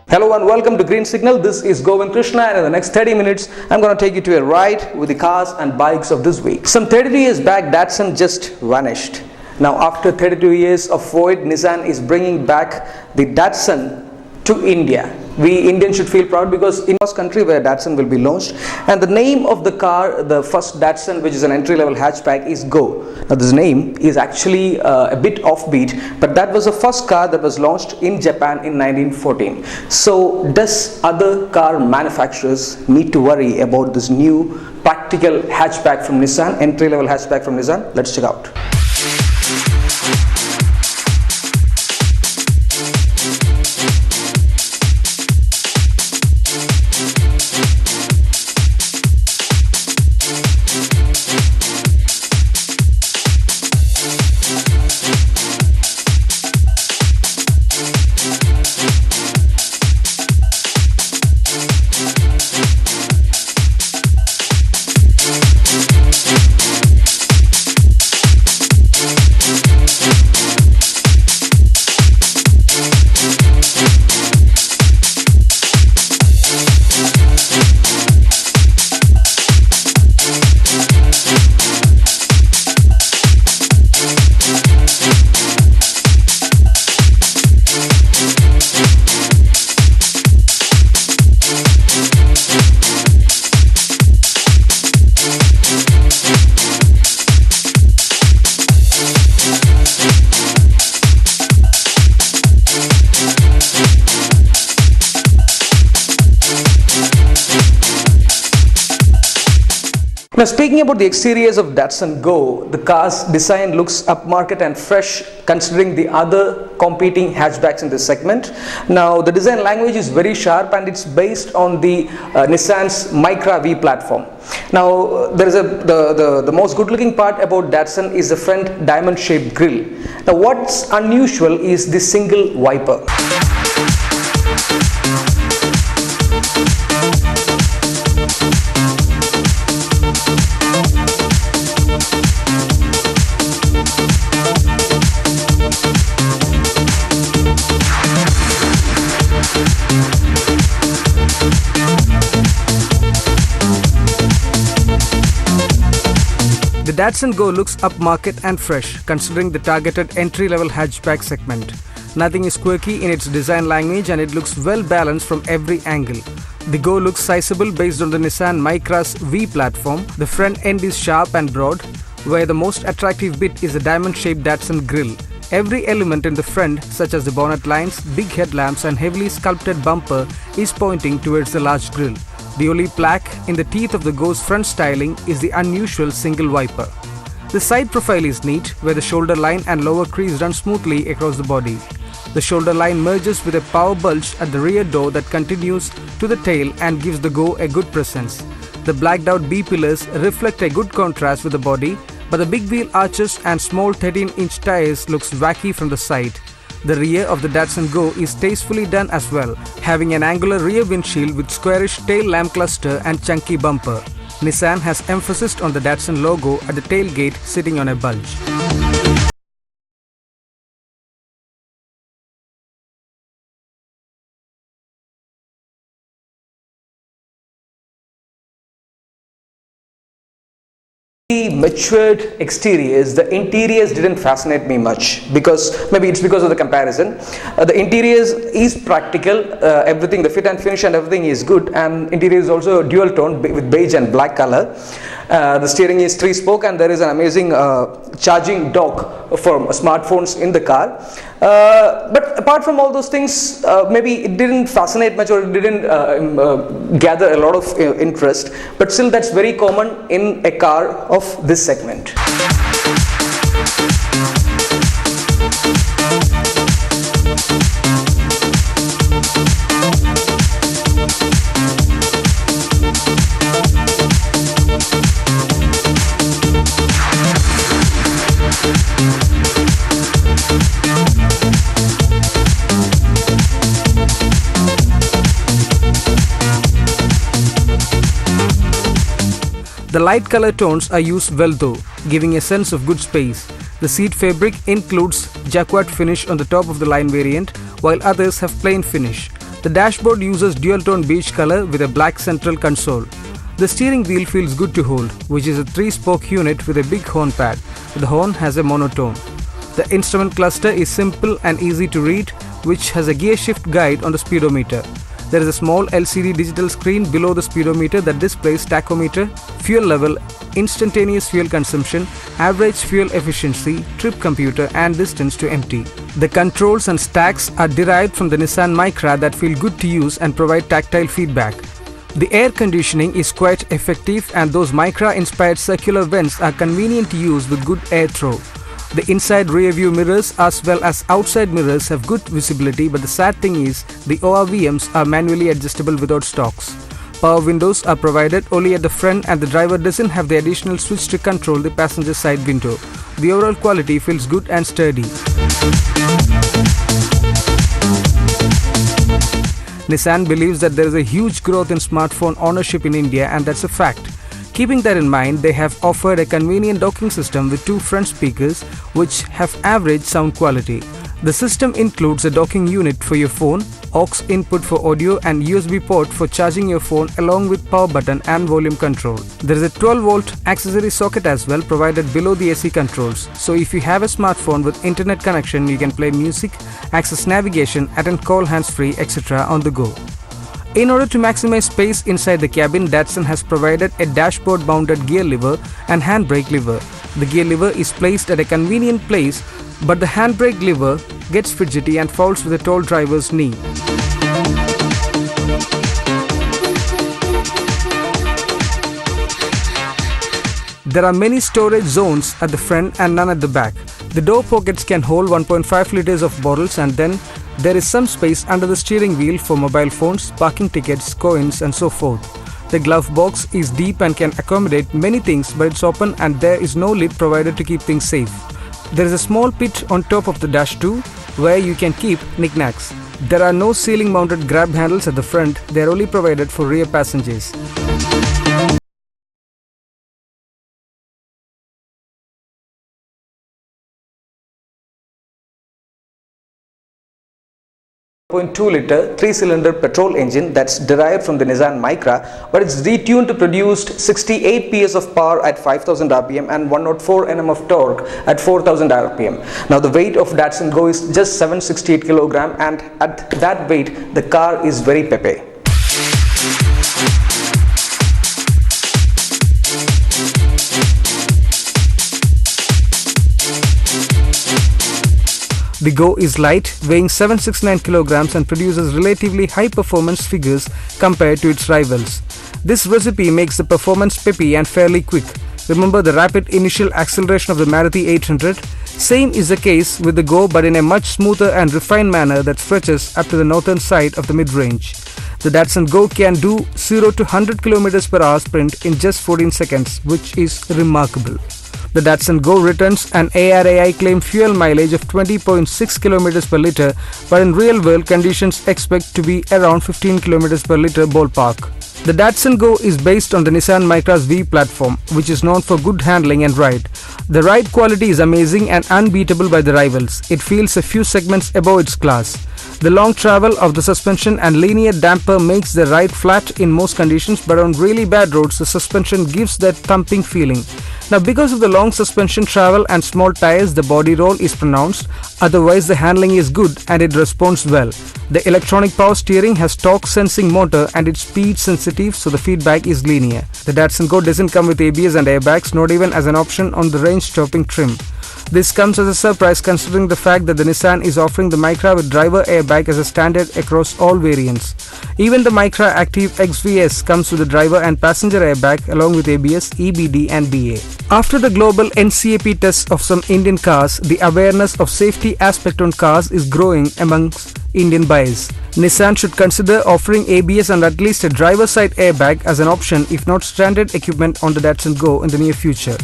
Hello and welcome to Green Signal. This is Govind Krishna, and in the next 30 minutes I'm going to take you to a ride with the cars and bikes of this week. Some 32 years back, Datsun just vanished. Now after 32 years of void, Nissan is bringing back the Datsun to India. We Indians should feel proud because in this country where Datsun will be launched, and the name of the car, the first Datsun, which is an entry-level hatchback, is Go. Now this name is actually a bit offbeat, but that was the first car that was launched in Japan in 1914. So does other car manufacturers need to worry about this new practical hatchback from Nissan, entry-level hatchback from Nissan? Let's check out. Now speaking about the exteriors of Datsun Go, the car's design looks upmarket and fresh considering the other competing hatchbacks in this segment. Now the design language is very sharp and it's based on the Nissan's Micra V platform. Now there is the most good looking part about Datsun is the front diamond shaped grille. Now what's unusual is the single wiper. The Datsun Go looks upmarket and fresh considering the targeted entry-level hatchback segment. Nothing is quirky in its design language and it looks well balanced from every angle. The Go looks sizable based on the Nissan Micra's V platform. The front end is sharp and broad, where the most attractive bit is the diamond-shaped Datsun grille. Every element in the front, such as the bonnet lines, big headlamps and heavily sculpted bumper, is pointing towards the large grille. The only plaque in the teeth of the Go's front styling is the unusual single wiper. The side profile is neat, where the shoulder line and lower crease run smoothly across the body. The shoulder line merges with a power bulge at the rear door that continues to the tail and gives the Go a good presence. The blacked out B-pillars reflect a good contrast with the body, but the big wheel arches and small 13-inch tires looks wacky from the side. The rear of the Datsun Go is tastefully done as well, having an angular rear windshield with squarish tail lamp cluster and chunky bumper. Nissan has emphasis on the Datsun logo at the tailgate sitting on a bulge. The matured exteriors, the interiors didn't fascinate me much because maybe it's because of the comparison. The interiors is practical, everything, the fit and finish and everything is good, and interior is also dual tone with beige and black color. The steering is 3-spoke and there is an amazing charging dock for smartphones in the car. But apart from all those things, maybe it didn't fascinate much or it didn't gather a lot of interest, but still that's very common in a car of this segment. The light color tones are used well though, giving a sense of good space. The seat fabric includes jacquard finish on the top of the line variant, while others have plain finish. The dashboard uses dual-tone beige color with a black central console. The steering wheel feels good to hold, which is a 3-spoke unit with a big horn pad. The horn has a monotone. The instrument cluster is simple and easy to read, which has a gear shift guide on the speedometer. There is a small LCD digital screen below the speedometer that displays tachometer, fuel level, instantaneous fuel consumption, average fuel efficiency, trip computer and distance to empty. The controls and stacks are derived from the Nissan Micra that feel good to use and provide tactile feedback. The air conditioning is quite effective and those Micra-inspired circular vents are convenient to use with good airthrow. The inside rear view mirrors as well as outside mirrors have good visibility, but the sad thing is the ORVMs are manually adjustable without stocks. Power windows are provided only at the front and the driver doesn't have the additional switch to control the passenger side window. The overall quality feels good and sturdy. Nissan believes that there is a huge growth in smartphone ownership in India, and that's a fact. Keeping that in mind, they have offered a convenient docking system with 2 front speakers which have average sound quality. The system includes a docking unit for your phone, aux input for audio and USB port for charging your phone along with power button and volume control. There is a 12-volt accessory socket as well provided below the AC controls. So if you have a smartphone with internet connection, you can play music, access navigation, attend call hands-free, etc. on the go. In order to maximize space inside the cabin, Datsun has provided a dashboard-mounted gear lever and handbrake lever. The gear lever is placed at a convenient place, but the handbrake lever gets fidgety and falls with a tall driver's knee. There are many storage zones at the front and none at the back. The door pockets can hold 1.5 liters of bottles, and then there is some space under the steering wheel for mobile phones, parking tickets, coins and so forth. The glove box is deep and can accommodate many things, but it's open and there is no lid provided to keep things safe. There is a small pit on top of the dash too, where you can keep knickknacks. There are no ceiling mounted grab handles at the front, they are only provided for rear passengers. .2-liter 3-cylinder petrol engine that's derived from the Nissan Micra, but it's detuned to produce 68 PS of power at 5000 rpm and 104 Nm of torque at 4000 rpm. Now the weight of Datsun Go is just 768 kg, and at that weight the car is very pepe. The Go is light, weighing 769 kg and produces relatively high performance figures compared to its rivals. This recipe makes the performance peppy and fairly quick. Remember the rapid initial acceleration of the Maruti 800? Same is the case with the Go, but in a much smoother and refined manner that stretches up to the northern side of the mid-range. The Datsun Go can do 0 to 100 km per hour sprint in just 14 seconds, which is remarkable. The Datsun Go returns an ARAI claimed fuel mileage of 20.6 km per liter, but in real-world conditions expect to be around 15 km per liter ballpark. The Datsun Go is based on the Nissan Micra's V platform, which is known for good handling and ride. The ride quality is amazing and unbeatable by the rivals. It feels a few segments above its class. The long travel of the suspension and linear damper makes the ride flat in most conditions, but on really bad roads the suspension gives that thumping feeling. Now because of the long suspension travel and small tires, the body roll is pronounced, otherwise the handling is good and it responds well. The electronic power steering has torque sensing motor and it's speed sensitive, so the feedback is linear. The Datsun Go doesn't come with ABS and airbags, not even as an option on the range topping trim. This comes as a surprise considering the fact that the Nissan is offering the Micra with driver airbag as a standard across all variants. Even the Micra Active XVS comes with a driver and passenger airbag along with ABS, EBD and BA. After the global NCAP tests of some Indian cars, the awareness of safety aspect on cars is growing amongst Indian buyers. Nissan should consider offering ABS and at least a driver side airbag as an option, if not standard equipment, on the Datsun Go in the near future.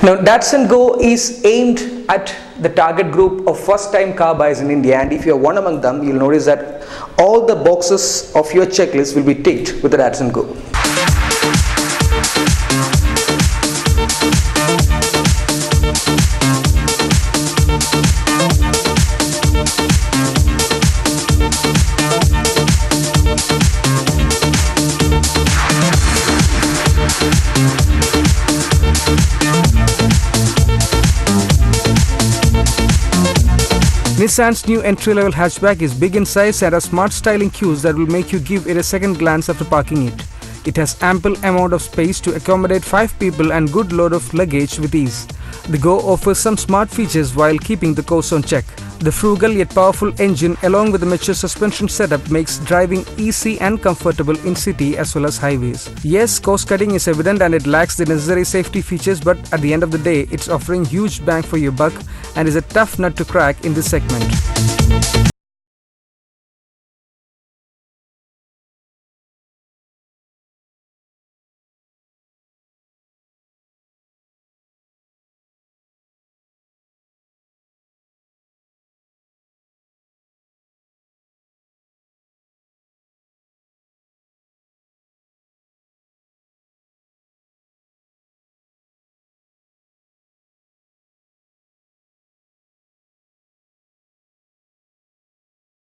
Now Datsun Go is aimed at the target group of first-time car buyers in India, and if you are one among them, you'll notice that all the boxes of your checklist will be ticked with the Datsun Go. Nissan's new entry-level hatchback is big in size and has smart styling cues that will make you give it a second glance after parking it. It has ample amount of space to accommodate 5 people and good load of luggage with ease. The Go offers some smart features while keeping the cost on check. The frugal yet powerful engine along with the mature suspension setup makes driving easy and comfortable in city as well as highways. Yes, cost cutting is evident and it lacks the necessary safety features, but at the end of the day, it's offering huge bang for your buck and is a tough nut to crack in this segment.